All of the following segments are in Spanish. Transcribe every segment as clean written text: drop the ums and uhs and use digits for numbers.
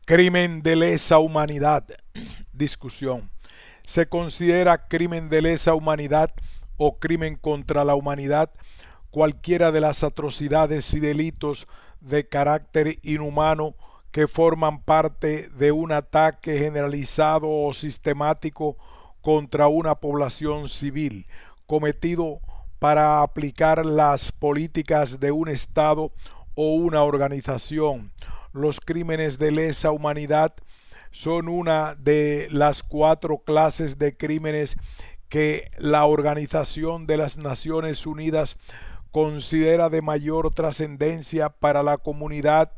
Crimen de lesa humanidad. Discusión. Se considera crimen de lesa humanidad o crimen contra la humanidad cualquiera de las atrocidades y delitos de carácter inhumano que forman parte de un ataque generalizado o sistemático contra una población civil, cometido para aplicar las políticas de un Estado o una organización. Los crímenes de lesa humanidad son una de las 4 clases de crímenes que la Organización de las Naciones Unidas considera de mayor trascendencia para la comunidad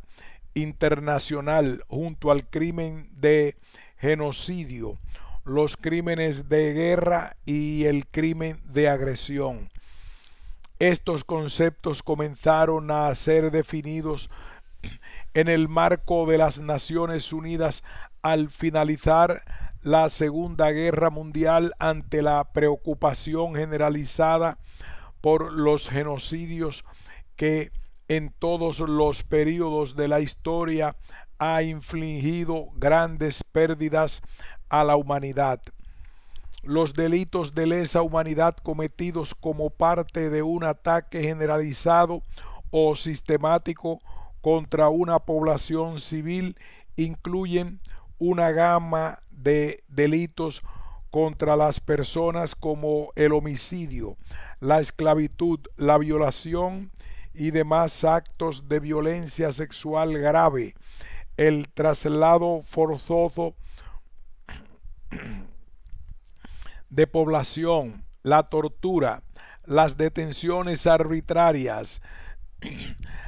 internacional, junto al crimen de genocidio, los crímenes de guerra y el crimen de agresión. Estos conceptos comenzaron a ser definidos en el marco de las Naciones Unidas al finalizar la Segunda Guerra Mundial ante la preocupación generalizada por los genocidios que en todos los períodos de la historia ha infligido grandes pérdidas a la humanidad. Los delitos de lesa humanidad cometidos como parte de un ataque generalizado o sistemático contra una población civil incluyen una gama de delitos contra las personas como el homicidio, la esclavitud, la violación y demás actos de violencia sexual grave, el traslado forzoso de población, la tortura, las detenciones arbitrarias,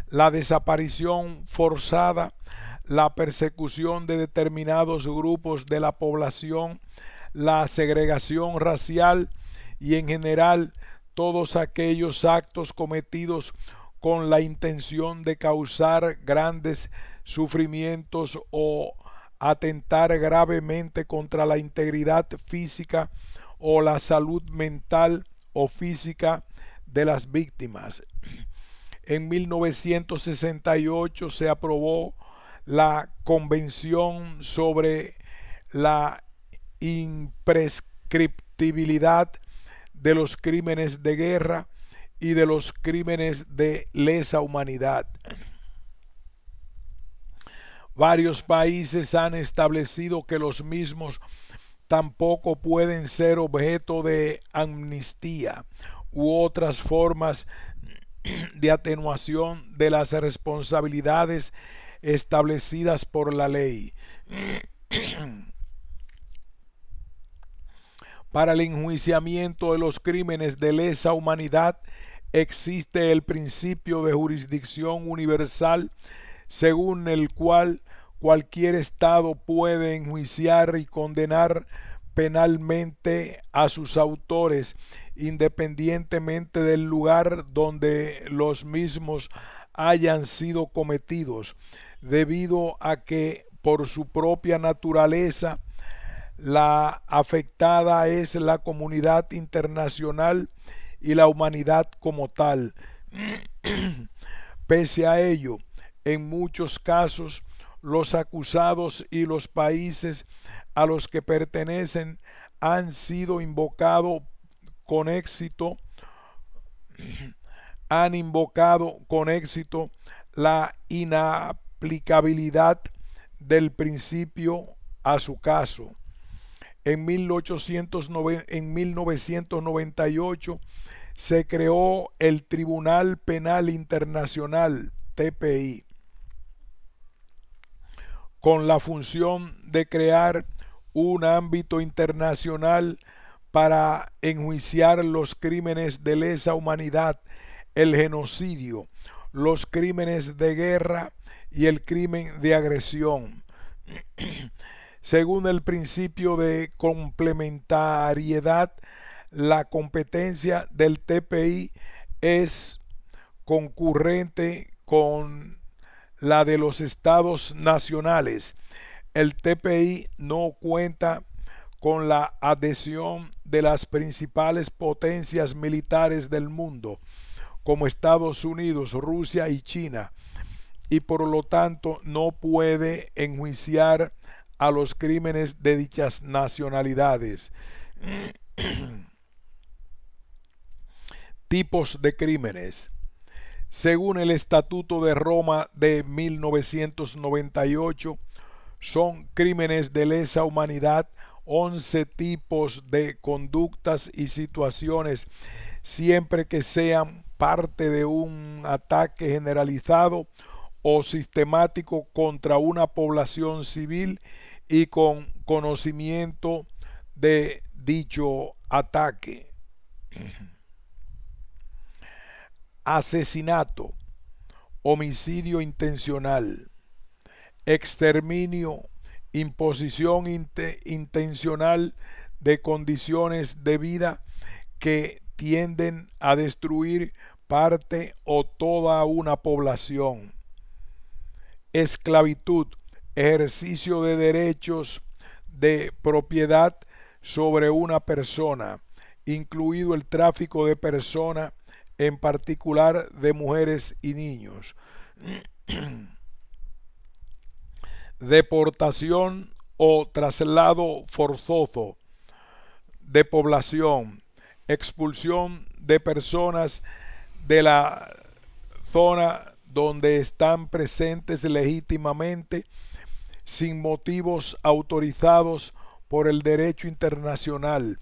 la desaparición forzada, la persecución de determinados grupos de la población, la segregación racial y en general todos aquellos actos cometidos con la intención de causar grandes sufrimientos o atentar gravemente contra la integridad física o la salud mental o física de las víctimas. En 1968 se aprobó la Convención sobre la imprescriptibilidad de los crímenes de guerra y de los crímenes de lesa humanidad. Varios países han establecido que los mismos tampoco pueden ser objeto de amnistía u otras formas de atenuación de las responsabilidades establecidas por la ley. Para el enjuiciamiento de los crímenes de lesa humanidad existe el principio de jurisdicción universal, según el cual cualquier Estado puede enjuiciar y condenar penalmente a sus autores, independientemente del lugar donde los mismos hayan sido cometidos, debido a que por su propia naturaleza la afectada es la comunidad internacional y la humanidad como tal. Pese a ello, en muchos casos, los acusados y los países a los que pertenecen han invocado con éxito la inaplicabilidad del principio a su caso. En 1998 se creó el Tribunal Penal Internacional, TPI, con la función de crear un ámbito internacional para enjuiciar los crímenes de lesa humanidad, el genocidio, los crímenes de guerra y el crimen de agresión. Según el principio de complementariedad, la competencia del TPI es concurrente con la de los estados nacionales. El TPI no cuenta con la adhesión de las principales potencias militares del mundo, como Estados Unidos, Rusia y China, y por lo tanto no puede enjuiciar a los crímenes de dichas nacionalidades. Tipos de crímenes. Según el Estatuto de Roma de 1998, son crímenes de lesa humanidad 11 tipos de conductas y situaciones, siempre que sean parte de un ataque generalizado o sistemático contra una población civil y con conocimiento de dicho ataque. Asesinato, homicidio intencional, exterminio, imposición intencional de condiciones de vida que tienden a destruir parte o toda una población. Esclavitud, ejercicio de derechos de propiedad sobre una persona, incluido el tráfico de personas, en particular de mujeres y niños. Deportación o traslado forzoso de población, expulsión de personas de la zona donde están presentes legítimamente sin motivos autorizados por el derecho internacional,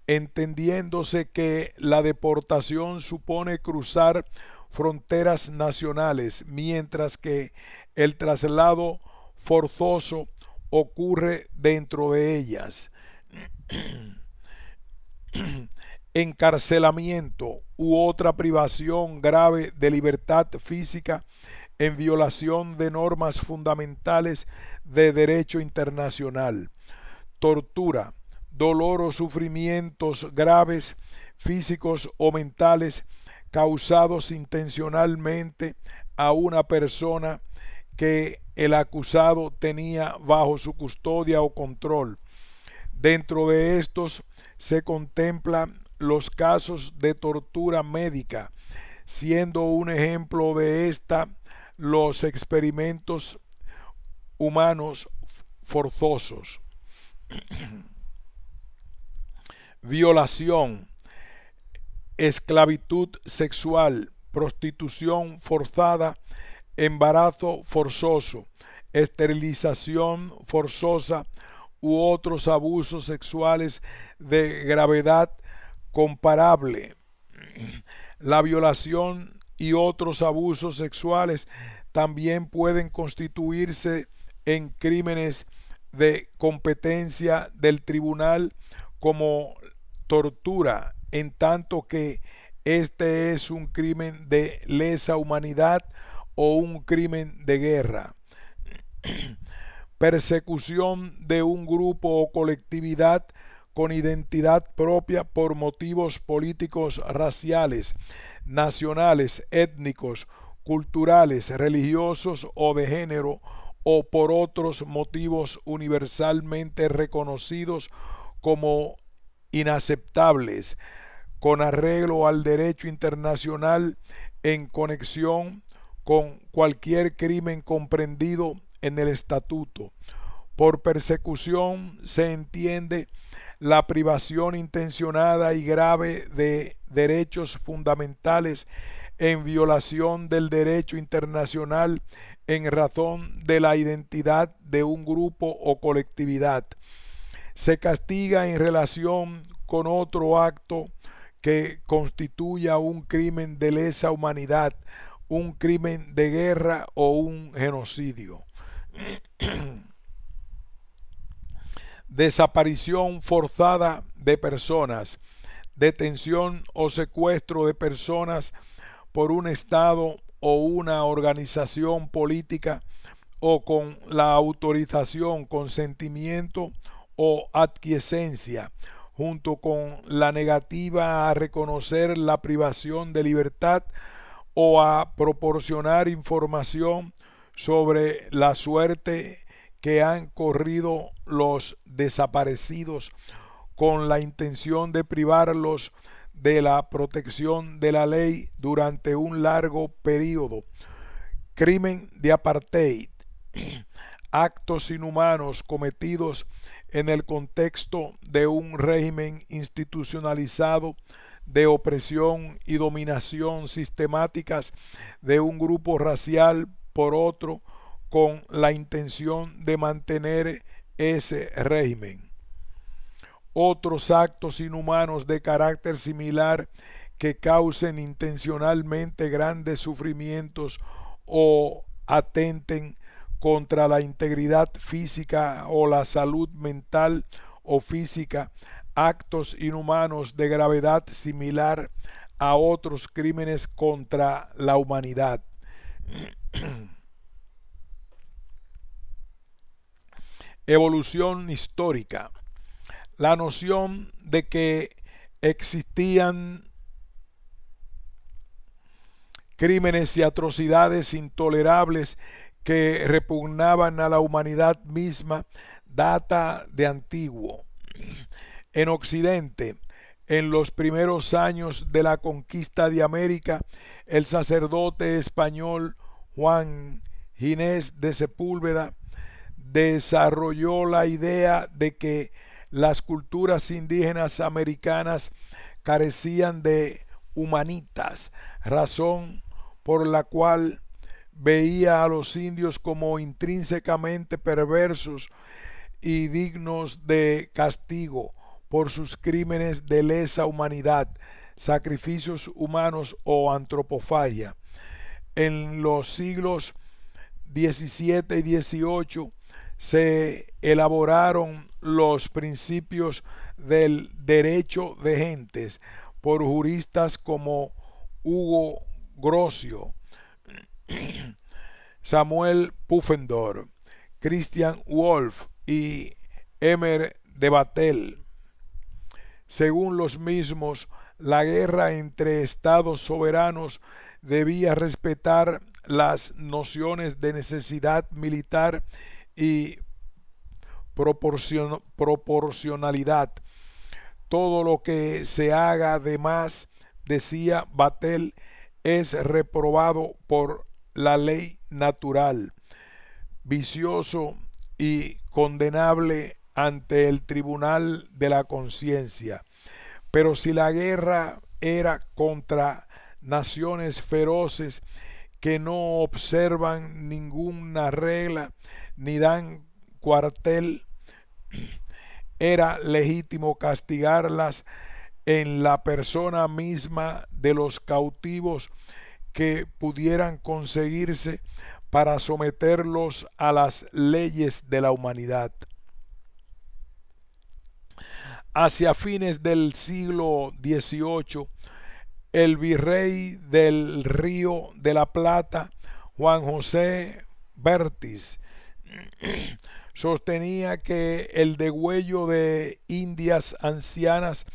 entendiéndose que la deportación supone cruzar fronteras nacionales, mientras que el traslado forzoso ocurre dentro de ellas. Encarcelamiento u otra privación grave de libertad física en violación de normas fundamentales de derecho internacional. Tortura, dolor o sufrimientos graves, físicos o mentales, causados intencionalmente a una persona que el acusado tenía bajo su custodia o control. Dentro de estos se contemplan los casos de tortura médica, siendo un ejemplo de esta los experimentos humanos forzosos. Violación, esclavitud sexual, prostitución forzada, embarazo forzoso, esterilización forzosa u otros abusos sexuales de gravedad comparable. La violación y otros abusos sexuales también pueden constituirse en crímenes de competencia del tribunal como tortura, en tanto que este es un crimen de lesa humanidad o un crimen de guerra. Persecución de un grupo o colectividad con identidad propia por motivos políticos, raciales, nacionales, étnicos, culturales, religiosos o de género, o por otros motivos universalmente reconocidos como inaceptables, con arreglo al derecho internacional en conexión con cualquier crimen comprendido en el estatuto. Por persecución se entiende la privación intencionada y grave de derechos fundamentales en violación del derecho internacional en razón de la identidad de un grupo o colectividad. Se castiga en relación con otro acto que constituya un crimen de lesa humanidad, un crimen de guerra o un genocidio. Desaparición forzada de personas, detención o secuestro de personas por un Estado o una organización política o con la autorización, consentimiento o aquiescencia, junto con la negativa a reconocer la privación de libertad o a proporcionar información sobre la suerte que han corrido los desaparecidos con la intención de privarlos de la protección de la ley durante un largo periodo, crimen de apartheid, actos inhumanos cometidos en el contexto de un régimen institucionalizado de opresión y dominación sistemáticas de un grupo racial por otro, con la intención de mantener ese régimen. Otros actos inhumanos de carácter similar que causen intencionalmente grandes sufrimientos o atenten contra la integridad física o la salud mental o física, actos inhumanos de gravedad similar a otros crímenes contra la humanidad. Evolución histórica. La noción de que existían crímenes y atrocidades intolerables que repugnaban a la humanidad misma data de antiguo. En Occidente, en los primeros años de la conquista de América, el sacerdote español Juan Ginés de Sepúlveda desarrolló la idea de que las culturas indígenas americanas carecían de humanitas, razón por la cual veía a los indios como intrínsecamente perversos y dignos de castigo por sus crímenes de lesa humanidad, sacrificios humanos o antropofagia. En los siglos XVII y XVIII se elaboraron los principios del derecho de gentes por juristas como Hugo Grocio, Samuel Pufendorf, Christian Wolff y Emer de Vattel. Según los mismos, la guerra entre estados soberanos debía respetar las nociones de necesidad militar y proporcionalidad. Todo lo que se haga de más, decía Vattel, es reprobado por la ley natural, vicioso y condenable ante el tribunal de la conciencia. Pero si la guerra era contra naciones feroces que no observan ninguna regla ni dan cuartel, era legítimo castigarlas en la persona misma de los cautivos que pudieran conseguirse para someterlos a las leyes de la humanidad. Hacia fines del siglo XVIII, el virrey del Río de la Plata, Juan José Bertis, sostenía que el degüello de indias ancianas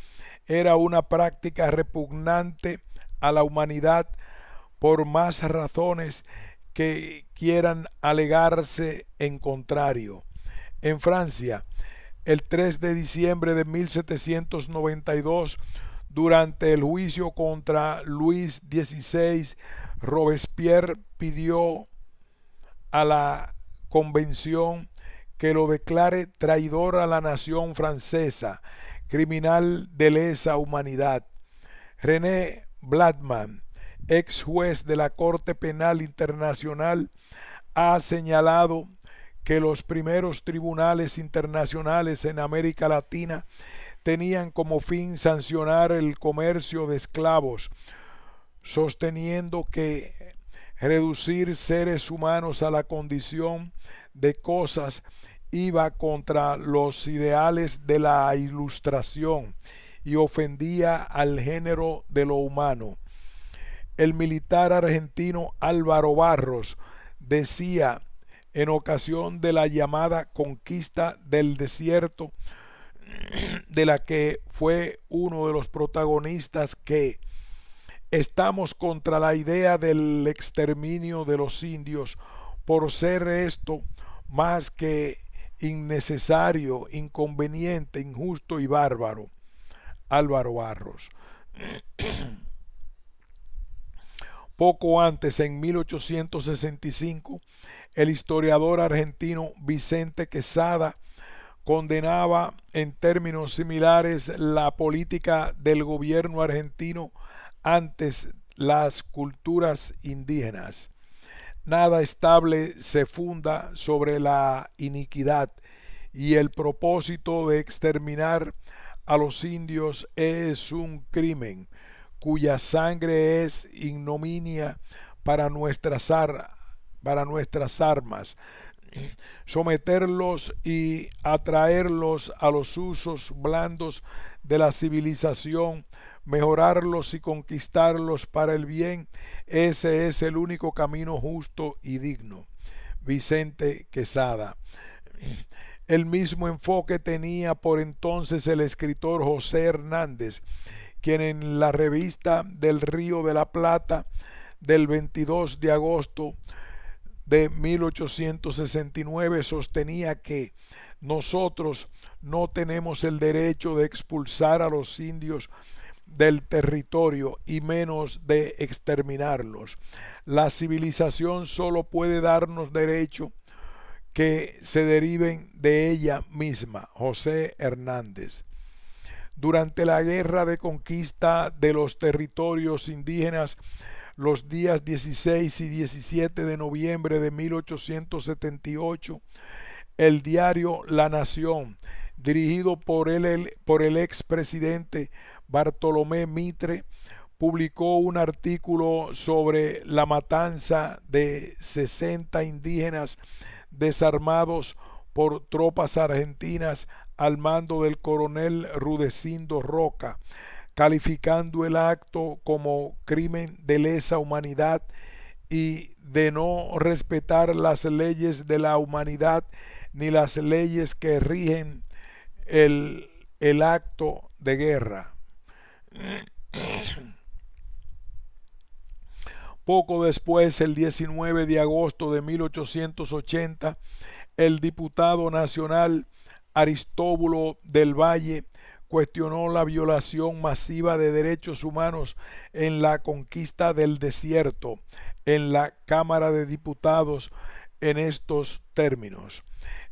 era una práctica repugnante a la humanidad por más razones que quieran alegarse en contrario. En Francia, el 3 de diciembre de 1792, durante el juicio contra Luis XVI, Robespierre pidió a la Convención que lo declare traidor a la nación francesa, criminal de lesa humanidad. René Bladman, ex juez de la Corte Penal Internacional, ha señalado que los primeros tribunales internacionales en América Latina tenían como fin sancionar el comercio de esclavos, sosteniendo que reducir seres humanos a la condición de cosas iba contra los ideales de la Ilustración y ofendía al género de lo humano. El militar argentino Álvaro Barros decía en ocasión de la llamada conquista del desierto, de la que fue uno de los protagonistas, que estamos contra la idea del exterminio de los indios por ser esto más que innecesario, inconveniente, injusto y bárbaro. Álvaro Barros. Poco antes, en 1865, el historiador argentino Vicente Quesada condenaba en términos similares la política del gobierno argentino antes las culturas indígenas. Nada estable se funda sobre la iniquidad, y el propósito de exterminar a los indios es un crimen cuya sangre es ignominia para nuestras armas. Someterlos y atraerlos a los usos blandos de la civilización, mejorarlos y conquistarlos para el bien, ese es el único camino justo y digno. Vicente Quesada. El mismo enfoque tenía por entonces el escritor José Hernández, quien en la revista del Río de la Plata del 22 de agosto de 1869 sostenía que nosotros no tenemos el derecho de expulsar a los indios del territorio y menos de exterminarlos. La civilización solo puede darnos derecho que se deriven de ella misma. José Hernández. Durante la guerra de conquista de los territorios indígenas, los días 16 y 17 de noviembre de 1878, el diario La Nación, dirigido por el expresidente Bartolomé Mitre, publicó un artículo sobre la matanza de 60 indígenas desarmados por tropas argentinas al mando del coronel Rudecindo Roca, calificando el acto como crimen de lesa humanidad y de no respetar las leyes de la humanidad ni las leyes que rigen el acto de guerra. Poco después, el 19 de agosto de 1880, el diputado nacional Aristóbulo del Valle cuestionó la violación masiva de derechos humanos en la conquista del desierto en la Cámara de Diputados en estos términos: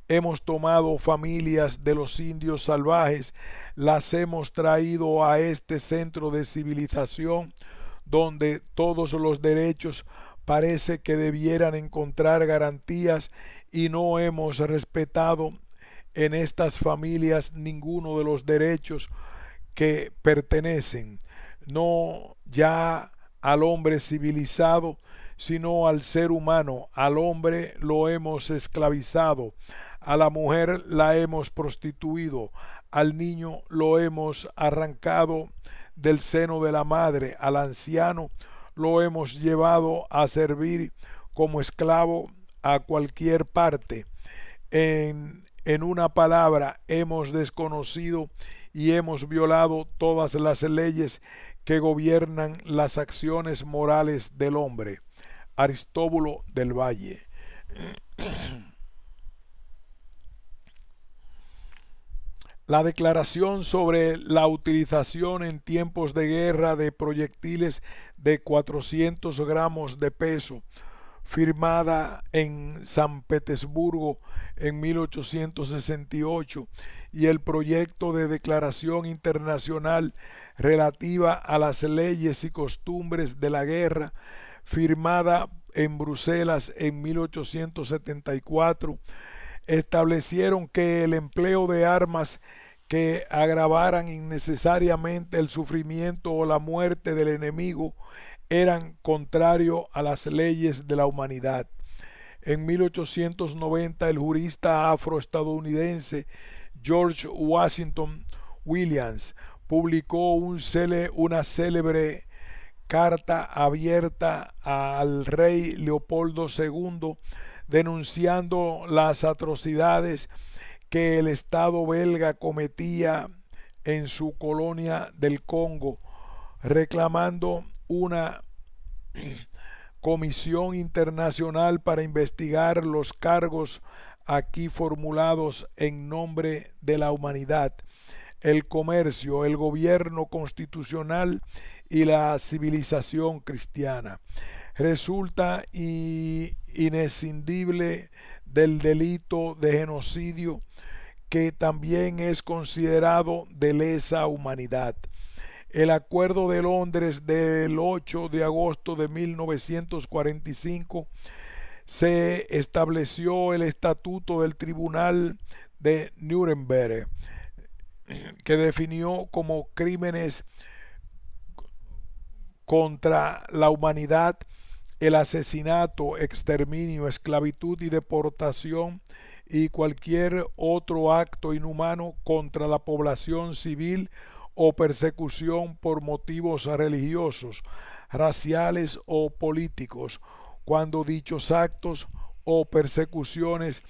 hemos tomado familias de los indios salvajes, las hemos traído a este centro de civilización donde todos los derechos parece que debieran encontrar garantías, y no hemos respetado en estas familias ninguno de los derechos que pertenecen no ya al hombre civilizado, sino al ser humano. Al hombre lo hemos esclavizado, a la mujer la hemos prostituido, al niño lo hemos arrancado del seno de la madre, al anciano lo hemos llevado a servir como esclavo a cualquier parte. En una palabra, hemos desconocido y hemos violado todas las leyes que gobiernan las acciones morales del hombre. Aristóbulo del Valle. La declaración sobre la utilización en tiempos de guerra de proyectiles de 400 gramos de peso, firmada en San Petersburgo en 1868, y el proyecto de declaración internacional relativa a las leyes y costumbres de la guerra, firmada en Bruselas en 1874, establecieron que el empleo de armas que agravaran innecesariamente el sufrimiento o la muerte del enemigo eran contrarios a las leyes de la humanidad. En 1890, el jurista afroestadounidense George Washington Williams publicó una célebre carta abierta al rey Leopoldo II denunciando las atrocidades que el Estado belga cometía en su colonia del Congo, reclamando una comisión internacional para investigar los cargos aquí formulados en nombre de la humanidad, el comercio, el gobierno constitucional y la civilización cristiana. resulta inescindible del delito de genocidio, que también es considerado de lesa humanidad. El Acuerdo de Londres del 8 de agosto de 1945 se estableció el Estatuto del Tribunal de Nuremberg, que definió como crímenes contra la humanidad el asesinato, exterminio, esclavitud y deportación y cualquier otro acto inhumano contra la población civil o persecución por motivos religiosos, raciales o políticos, cuando dichos actos o persecuciones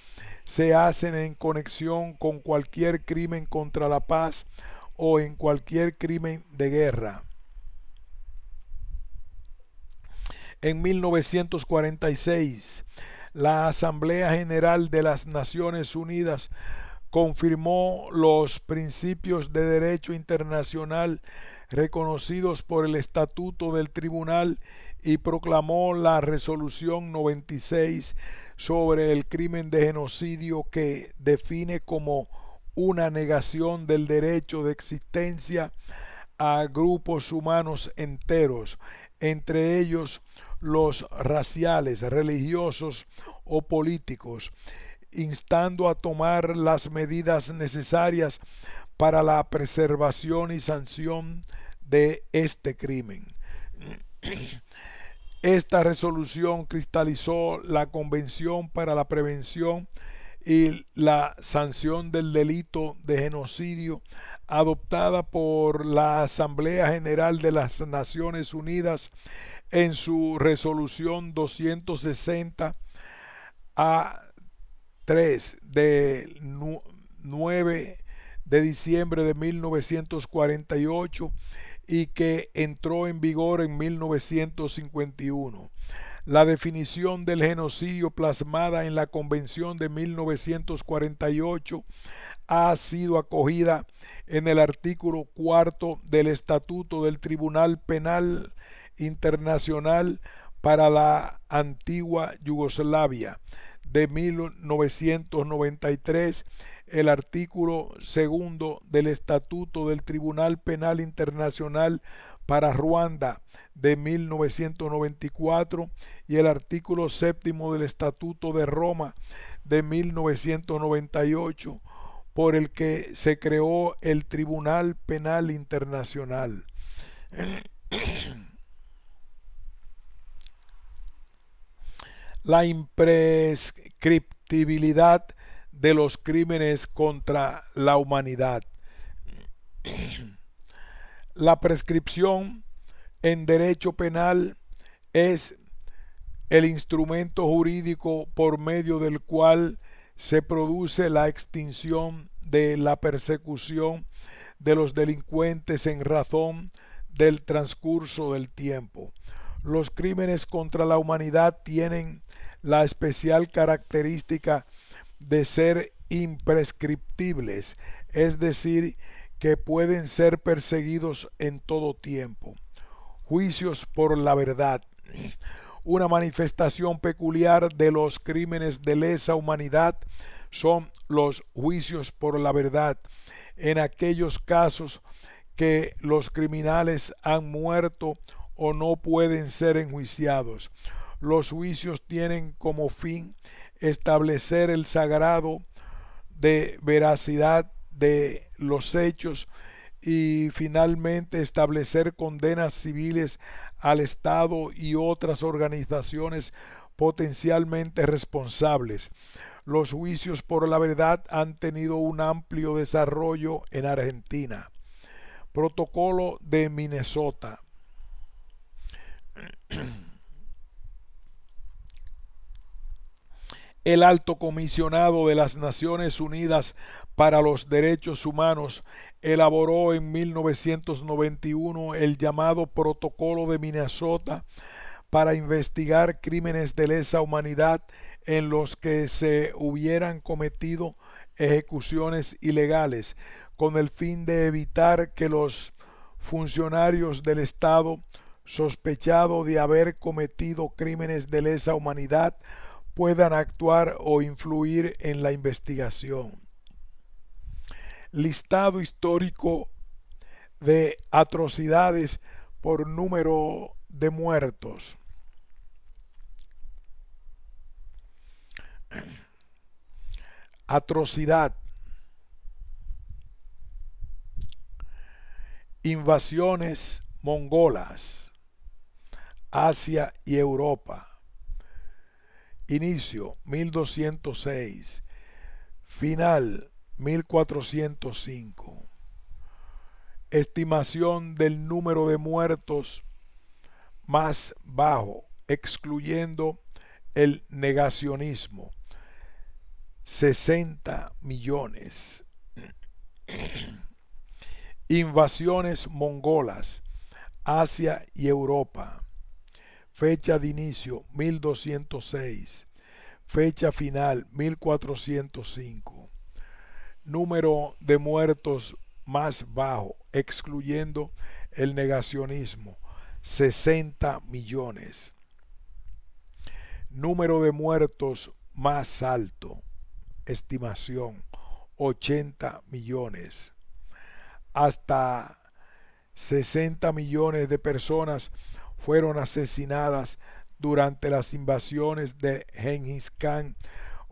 se hacen en conexión con cualquier crimen contra la paz o en cualquier crimen de guerra. En 1946, la Asamblea General de las Naciones Unidas confirmó los principios de derecho internacional reconocidos por el Estatuto del Tribunal y proclamó la Resolución 96 sobre el crimen de genocidio, que define como una negación del derecho de existencia a grupos humanos enteros, entre ellos los raciales, religiosos o políticos, instando a tomar las medidas necesarias para la preservación y sanción de este crimen. Esta resolución cristalizó la Convención para la Prevención y la Sanción del Delito de Genocidio, adoptada por la Asamblea General de las Naciones Unidas en su resolución 260 a 3 de 9 de diciembre de 1948 y que entró en vigor en 1951. La definición del genocidio plasmada en la Convención de 1948 ha sido acogida en el artículo 4 del Estatuto del Tribunal Penal Internacional para la antigua Yugoslavia de 1993, el artículo 2 del Estatuto del Tribunal Penal Internacional para Ruanda de 1994 y el artículo 7 del Estatuto de Roma de 1998, por el que se creó el Tribunal Penal Internacional. La imprescriptibilidad de los crímenes contra la humanidad. La prescripción en derecho penal es el instrumento jurídico por medio del cual se produce la extinción de la persecución de los delincuentes en razón del transcurso del tiempo. Los crímenes contra la humanidad tienen la especial característica de ser imprescriptibles, es decir, que pueden ser perseguidos en todo tiempo. Juicios por la verdad. Una manifestación peculiar de los crímenes de lesa humanidad son los juicios por la verdad, en aquellos casos que los criminales han muerto o no pueden ser enjuiciados. Los juicios tienen como fin establecer el sagrado de veracidad de los hechos y finalmente establecer condenas civiles al Estado y otras organizaciones potencialmente responsables. Los juicios por la verdad han tenido un amplio desarrollo en Argentina. Protocolo de Minnesota. El Alto Comisionado de las Naciones Unidas para los Derechos Humanos elaboró en 1991 el llamado Protocolo de Minnesota para investigar crímenes de lesa humanidad en los que se hubieran cometido ejecuciones ilegales, con el fin de evitar que los funcionarios del Estado sospechados de haber cometido crímenes de lesa humanidad puedan actuar o influir en la investigación. Listado histórico de atrocidades por número de muertos. Atrocidad. Invasiones mongolas, Asia y Europa. Inicio 1206, final 1405. Estimación del número de muertos más bajo, excluyendo el negacionismo, 60 millones. Invasiones mongolas, Asia y Europa. Fecha de inicio 1206. Fecha final 1405. Número de muertos más bajo, excluyendo el negacionismo, 60 millones. Número de muertos más alto, estimación 80 millones. Hasta 60 millones de personas fueron asesinadas durante las invasiones de Gengis Khan,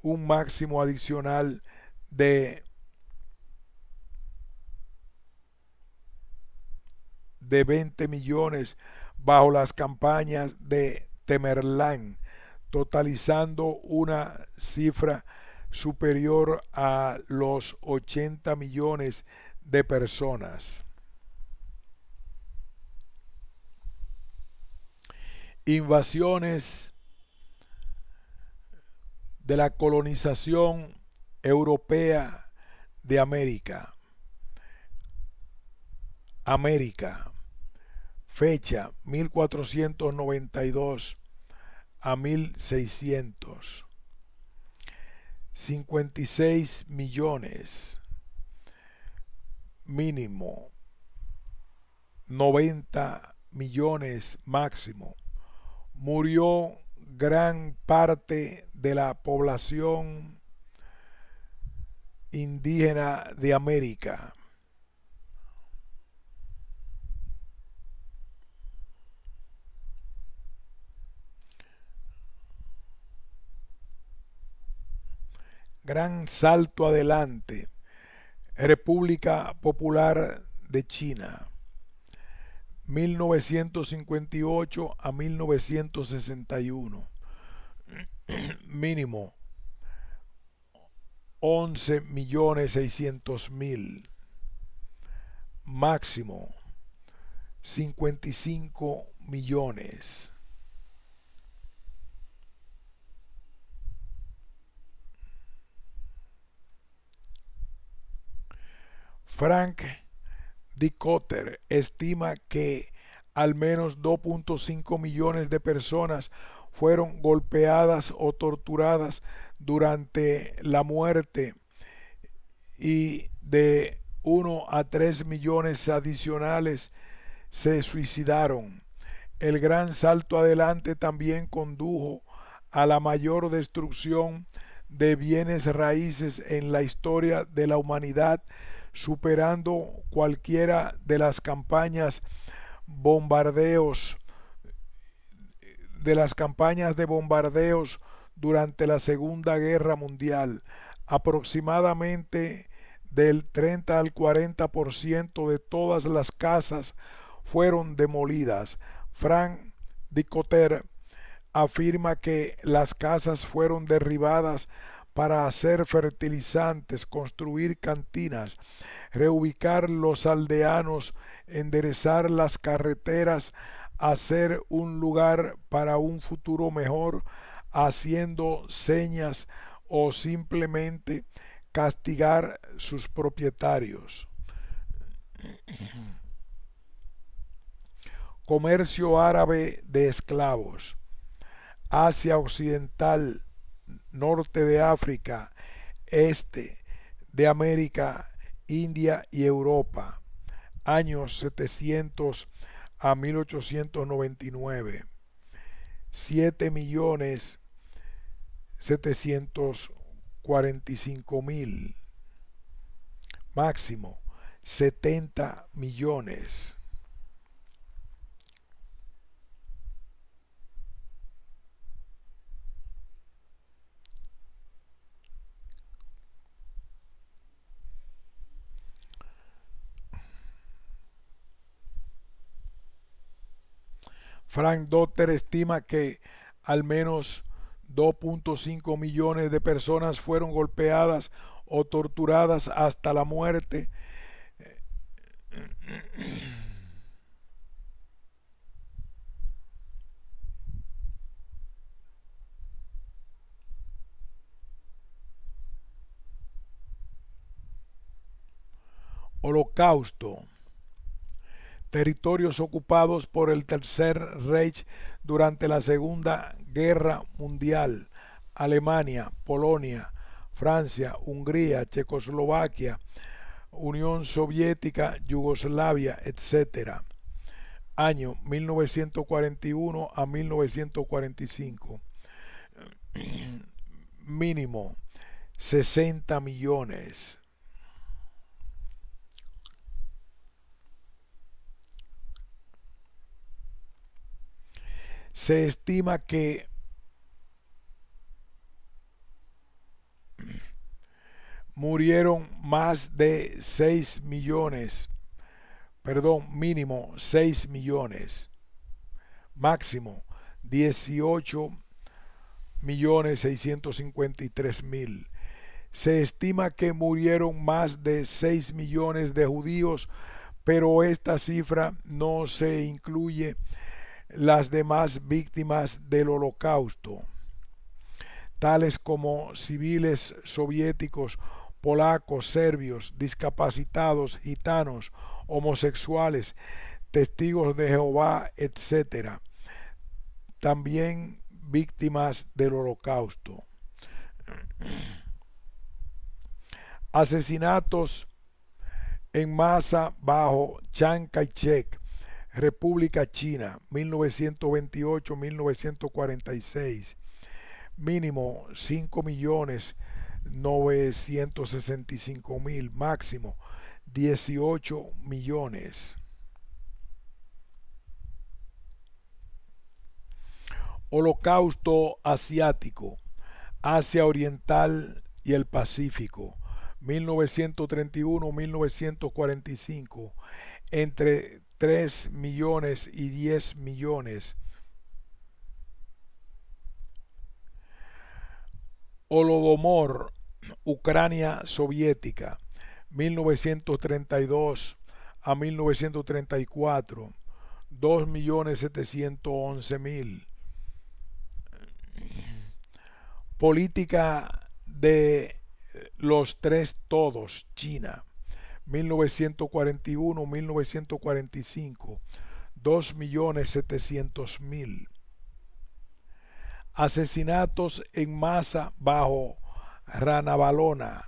un máximo adicional de 20 millones bajo las campañas de Tamerlán, totalizando una cifra superior a los 80 millones de personas. Invasiones de la colonización europea de América. Fecha 1492 a 1600. 56 millones. Mínimo. 90 millones máximo. Murió gran parte de la población indígena de América. Gran salto adelante. República Popular de China. 1958 a 1961. Mínimo 11.600.000. Máximo 55 millones. Frank Dikötter estima que al menos 2.5 millones de personas fueron golpeadas o torturadas durante la muerte y de 1 a 3 millones adicionales se suicidaron. El gran salto adelante también condujo a la mayor destrucción de bienes raíces en la historia de la humanidad, superando cualquiera de las campañas de bombardeos durante la Segunda Guerra Mundial. Aproximadamente del 30 al 40% de todas las casas fueron demolidas. Frank Dikötter afirma que las casas fueron derribadas para hacer fertilizantes, construir cantinas, reubicar los aldeanos, enderezar las carreteras, hacer un lugar para un futuro mejor, haciendo señas o simplemente castigar sus propietarios. Comercio árabe de esclavos. Asia Occidental, norte de África, este de América, India y Europa. Años 700 a 1899, 7.745.000, máximo 70 millones. Frank Dotter estima que al menos 2.5 millones de personas fueron golpeadas o torturadas hasta la muerte. Holocausto. Territorios ocupados por el Tercer Reich durante la Segunda Guerra Mundial: Alemania, Polonia, Francia, Hungría, Checoslovaquia, Unión Soviética, Yugoslavia, etc. Año 1941 a 1945. Mínimo 60 millones. Se estima que murieron más de 6 millones, mínimo 6 millones, máximo 18.653.000. Se estima que murieron más de 6 millones de judíos, pero esta cifra no se incluye las demás víctimas del Holocausto, tales como civiles soviéticos, polacos, serbios, discapacitados, gitanos, homosexuales, testigos de Jehová, etc. También víctimas del Holocausto. Asesinatos en masa bajo Chiang Kai-shek, República China, 1928-1946. Mínimo 5.965.000, máximo 18 millones. Holocausto asiático, Asia Oriental y el Pacífico, 1931-1945, entre 3 millones y 10 millones. Holodomor, Ucrania soviética, 1932 a 1934, 2.711.000. Política de los tres todos, China, 1941-1945, 2.700.000. Asesinatos en masa bajo Ranavalona,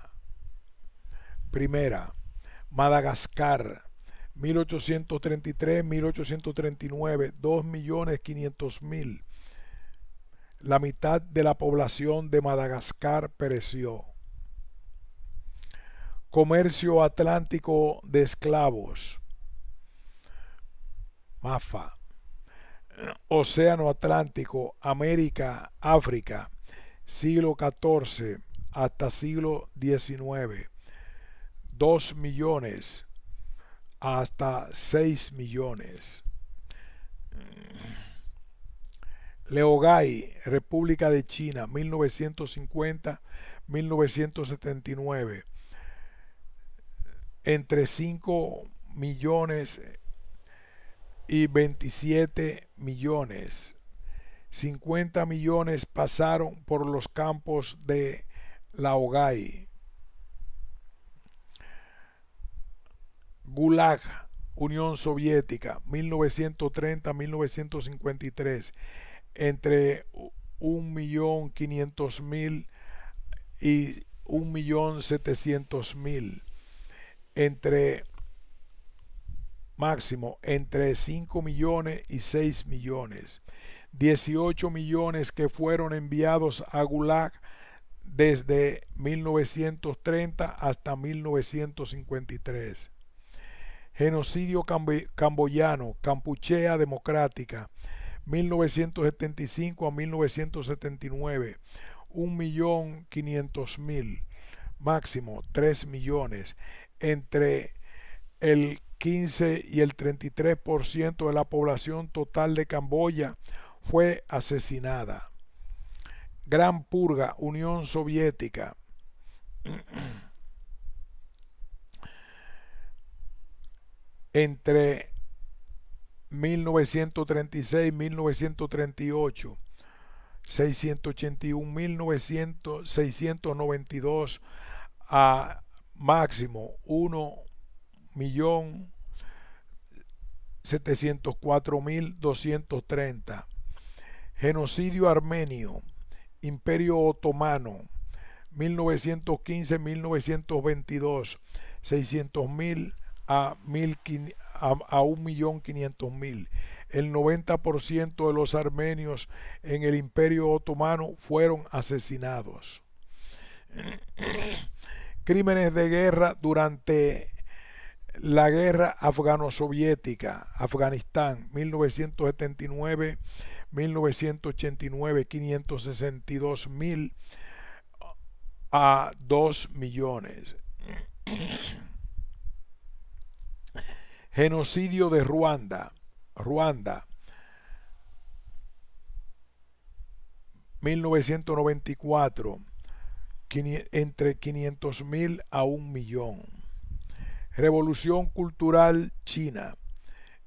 primera, Madagascar, 1833-1839, 2.500.000. La mitad de la población de Madagascar pereció. Comercio atlántico de esclavos, MAFA. Océano Atlántico, América, África, siglo XIV hasta siglo XIX, 2 millones hasta 6 millones. Laogai, República de China, 1950-1979, entre 5 millones y 27 millones. 50 millones pasaron por los campos de Laogai. Gulag, Unión Soviética, 1930-1953, entre 1.500.000 y 1.700.000, entre máximo entre 5 millones y 6 millones. 18 millones que fueron enviados a Gulag desde 1930 hasta 1953. Genocidio camboyano, Kampuchea Democrática, 1975 a 1979, 1.500.000, máximo 3 millones, entre el 15 y el 33% de la población total de Camboya fue asesinada. Gran Purga, Unión Soviética. Entre 1936 y 1938, 681.692 a máximo 1.704.230. Genocidio armenio, Imperio Otomano, 1915-1922, 600.000 a 1.500.000. El 90% de los armenios en el Imperio Otomano fueron asesinados. Crímenes de guerra durante la guerra afgano-soviética, Afganistán, 1979-1989, 562.000 a 2 millones. Genocidio de Ruanda, 1994, entre 500.000 a 1 millón. Revolución Cultural China,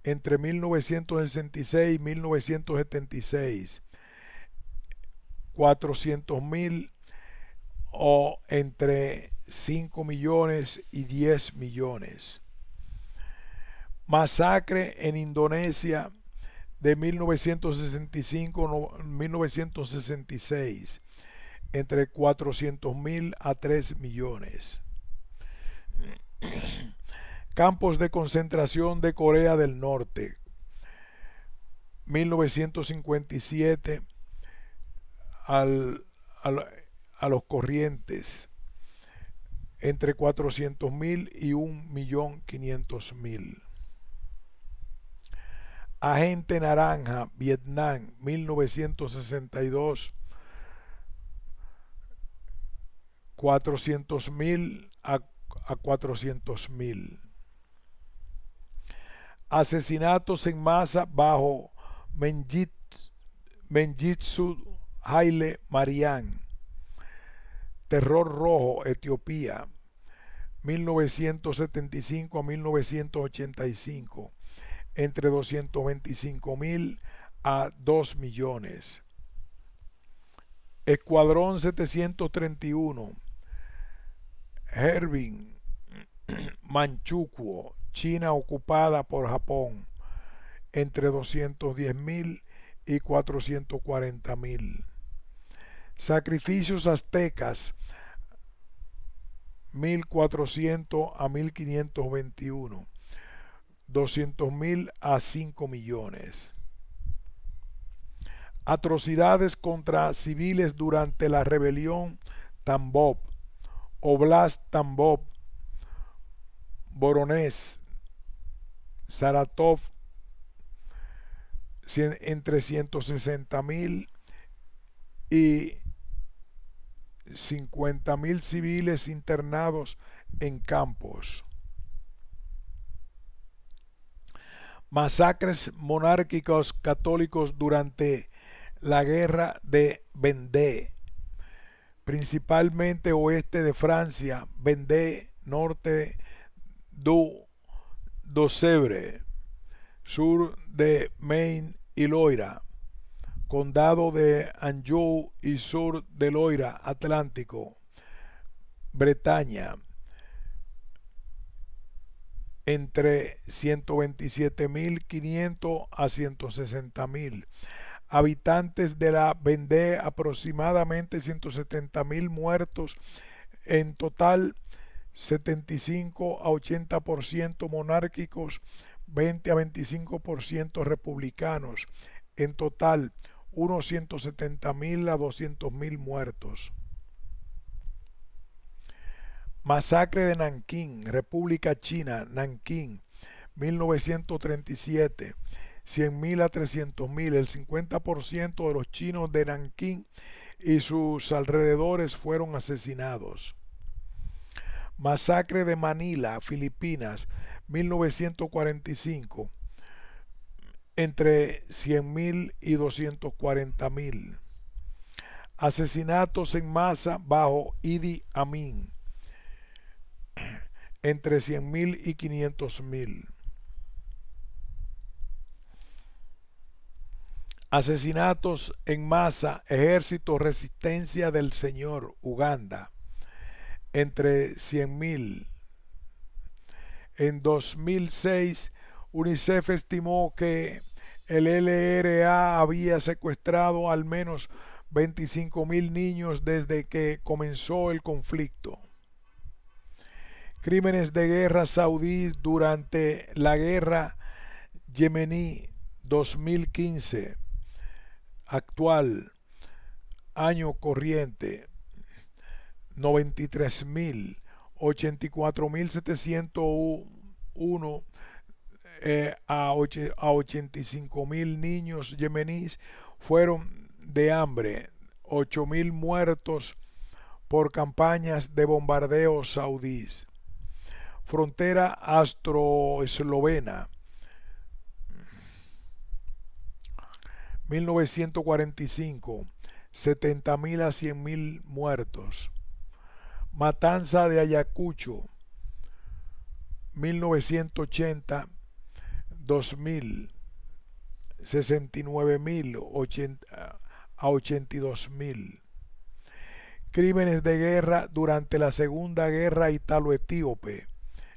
entre 1966 y 1976, 400.000 o entre 5 millones y 10 millones. Masacre en Indonesia de 1965 a 1966, entre 400.000 a 3 millones. Campos de concentración de Corea del Norte, 1957 a los Corrientes, entre 400.000 y 1.500.000. Agente Naranja, Vietnam, 1962, 400.000 a 400.000. Asesinatos en masa bajo Mengistu Haile Mariam. Terror Rojo, Etiopía, 1975 a 1985, entre 225.000 a 2 millones. Escuadrón 731, Harbin, Manchukuo, China ocupada por Japón, entre 210.000 y 440.000. Sacrificios aztecas, 1400 a 1521, 200.000 a 5 millones. Atrocidades contra civiles durante la rebelión Tambov, Oblast Tambov, Voronezh, Saratov, entre 160.000 y 50.000 civiles internados en campos. Masacres monárquicos católicos durante la guerra de Vendée, principalmente oeste de Francia, Vendée, norte do Sèvres, sur de Maine y Loira, condado de Anjou y sur de Loira, Atlántico, Bretaña, entre 127.500 a 160.000. Habitantes de la Vendée, aproximadamente 170.000 muertos, en total 75 a 80% monárquicos, 20 a 25% republicanos. En total, unos 170.000 a 200.000 muertos. Masacre de Nankín, República China, Nankín, 1937. 100.000 a 300.000. El 50% de los chinos de Nankín y sus alrededores fueron asesinados. Masacre de Manila, Filipinas, 1945. Entre 100.000 y 240.000. Asesinatos en masa bajo Idi Amin, entre 100.000 y 500.000. Asesinatos en masa, Ejército Resistencia del Señor, Uganda, entre 100.000. En 2006, UNICEF estimó que el LRA había secuestrado al menos 25.000 niños desde que comenzó el conflicto. Crímenes de guerra saudí durante la guerra yemení 2015. Actual, año corriente, 93.000, 84.701 a 85.000 niños yemeníes fueron de hambre, 8.000 muertos por campañas de bombardeo saudíes. Frontera austro-eslovena, 1945, 70.000 a 100.000 muertos. Matanza de Ayacucho, 1980, 2000, 69.000 a 82.000. Crímenes de guerra durante la Segunda Guerra Italo-Etíope,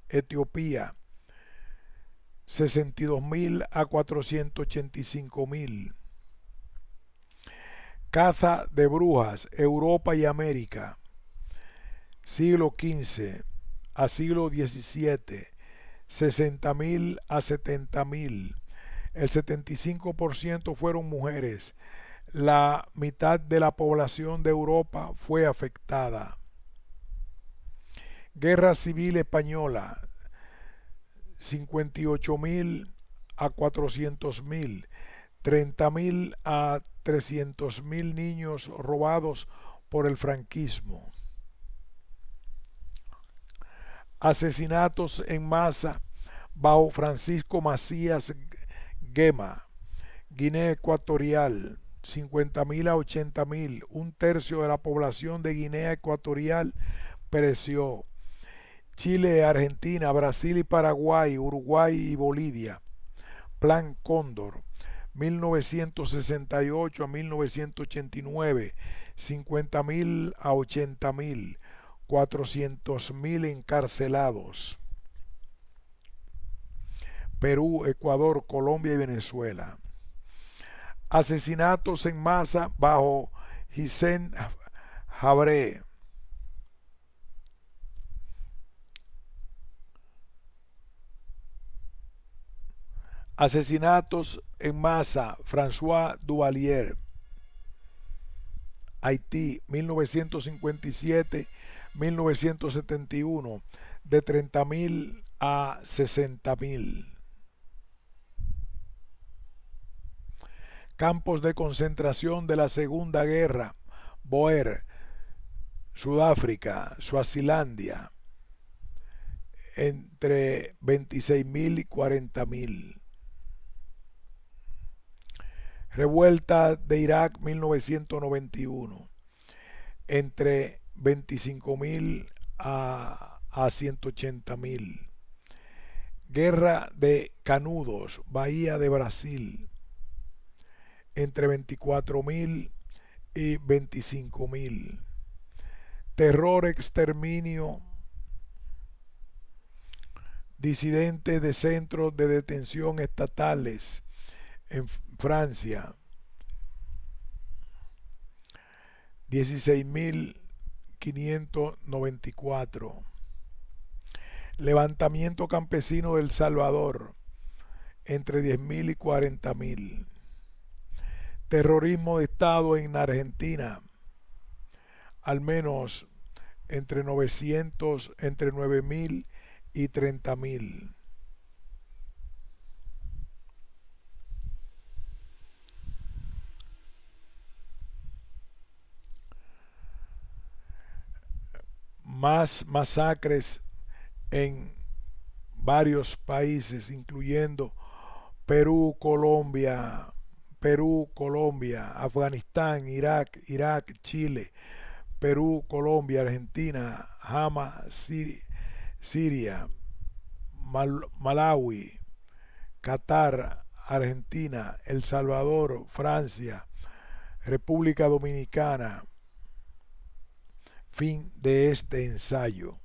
Etiopía, 62.000 a 485.000. Caza de brujas, Europa y América, siglo XV a siglo XVII, 60.000 a 70.000. El 75% fueron mujeres. La mitad de la población de Europa fue afectada. Guerra Civil Española, 58.000 a 400.000. 30.000 a 300.000 niños robados por el franquismo. Asesinatos en masa bajo Francisco Macías Nguema, Guinea Ecuatorial, 50.000 a 80.000. Un tercio de la población de Guinea Ecuatorial pereció. Chile, Argentina, Brasil y Paraguay, Uruguay y Bolivia. Plan Cóndor, 1968 a 1989, 50.000 a 80.000, 400.000 encarcelados. Perú, Ecuador, Colombia y Venezuela. Asesinatos en masa bajo Hissène Habré, asesinatos en masa, François Duvalier, Haití, 1957-1971, de 30.000 a 60.000. Campos de concentración de la Segunda Guerra, Boer, Sudáfrica, Suazilandia, entre 26.000 y 40.000. Revuelta de Irak 1991, entre 25.000 a 180.000. Guerra de Canudos, Bahía de Brasil, entre 24.000 y 25.000. Terror, exterminio, disidentes de centros de detención estatales en Francia, 16.594. Levantamiento campesino del Salvador, entre 10.000 y 40.000. Terrorismo de Estado en Argentina, al menos entre 9.000 y 30.000. Más masacres en varios países, incluyendo Perú, Colombia, Afganistán, Irak, Chile, Perú, Colombia, Argentina, Hamas, Siria, Malawi, Qatar, Argentina, El Salvador, Francia, República Dominicana. Fin de este ensayo.